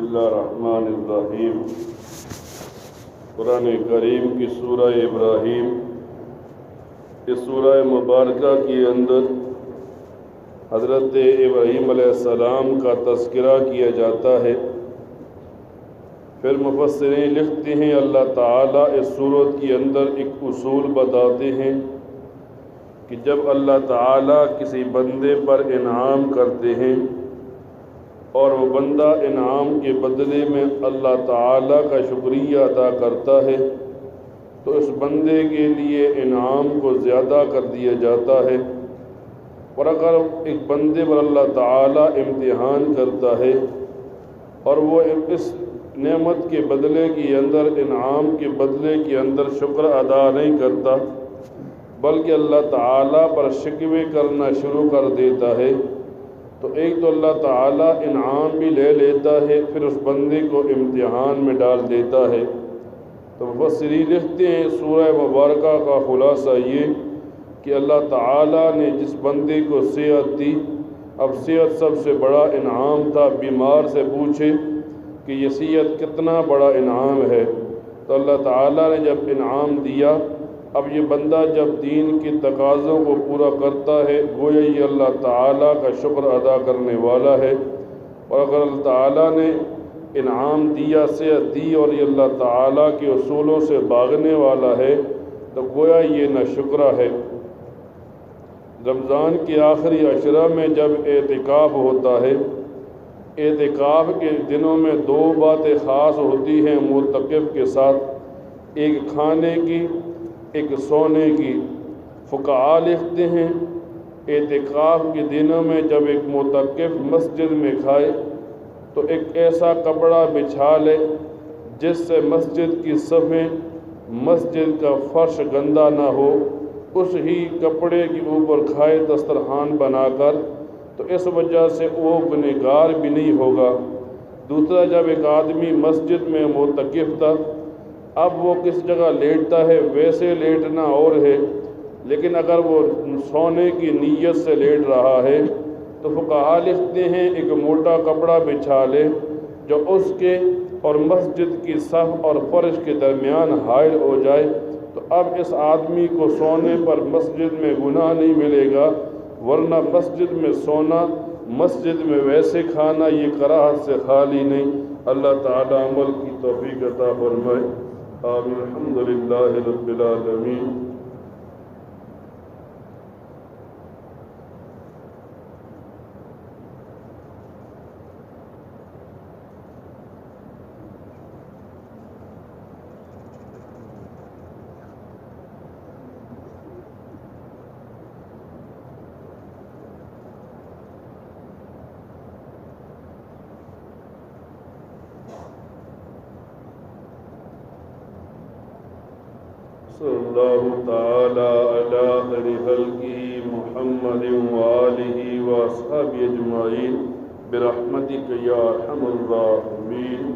اللہ الرحمن الرحیم۔ قرآن کریم کی سورہ ابراہیم، اس سورہ مبارکہ کے اندر حضرت ابراہیم علیہ السلام کا تذکرہ کیا جاتا ہے۔ پھر مفسرین لکھتے ہیں اللہ تعالیٰ اس سورت کے اندر ایک اصول بتاتے ہیں کہ جب اللہ تعالیٰ کسی بندے پر انعام کرتے ہیں اور وہ بندہ انعام کے بدلے میں اللہ تعالیٰ کا شکریہ ادا کرتا ہے تو اس بندے کے لیے انعام کو زیادہ کر دیا جاتا ہے، اور اگر ایک بندے پر اللہ تعالیٰ امتحان کرتا ہے اور وہ اس نعمت کے بدلے کے اندر، انعام کے بدلے کے اندر شکر ادا نہیں کرتا بلکہ اللہ تعالیٰ پر شکوے کرنا شروع کر دیتا ہے، تو ایک تو اللہ تعالیٰ انعام بھی لے لیتا ہے، پھر اس بندے کو امتحان میں ڈال دیتا ہے۔ تو مفسرین لکھتے ہیں سورہ مبارکہ کا خلاصہ یہ کہ اللہ تعالیٰ نے جس بندے کو صحت دی، اب صحت سب سے بڑا انعام تھا، بیمار سے پوچھے کہ یہ صحت کتنا بڑا انعام ہے، تو اللہ تعالیٰ نے جب انعام دیا، اب یہ بندہ جب دین کی تقاضوں کو پورا کرتا ہے گویا یہ اللہ تعالیٰ کا شکر ادا کرنے والا ہے، اور اگر اللہ تعالیٰ نے انعام دیا، صحت دی اور یہ اللہ تعالیٰ کے اصولوں سے بھاگنے والا ہے تو گویا یہ ناشکرہ ہے۔ رمضان کے آخری عشرہ میں جب اعتکاف ہوتا ہے، اعتکاف کے دنوں میں دو باتیں خاص ہوتی ہیں معتکف کے ساتھ، ایک کھانے کی، ایک سونے کی۔ فقہاء لکھتے ہیں اعتکاف کے دنوں میں جب ایک معتکف مسجد میں کھائے تو ایک ایسا کپڑا بچھا لے جس سے مسجد کی صفیں، مسجد کا فرش گندا نہ ہو، اس ہی کپڑے کے اوپر کھائے دسترخوان بنا کر، تو اس وجہ سے وہ گنہگار بھی نہیں ہوگا۔ دوسرا، جب ایک آدمی مسجد میں معتکف تھا، اب وہ کس جگہ لیٹتا ہے ویسے لیٹنا اور ہے، لیکن اگر وہ سونے کی نیت سے لیٹ رہا ہے تو فقہاء لکھتے ہیں ایک موٹا کپڑا بچھا لے جو اس کے اور مسجد کی صف اور فرش کے درمیان حائل ہو جائے، تو اب اس آدمی کو سونے پر مسجد میں گناہ نہیں ملے گا، ورنہ مسجد میں سونا، مسجد میں ویسے کھانا یہ کراہت سے خالی نہیں۔ اللہ تعالیٰ عمل کی توفیق عطا فرمائے، آمین۔ الحمدللہ رب العالمین۔ صلی اللہ تعالی علی خیر خلقہ محمد وآلہ واصحابہ اجمعین برحمتک یا ارحم الراحمین۔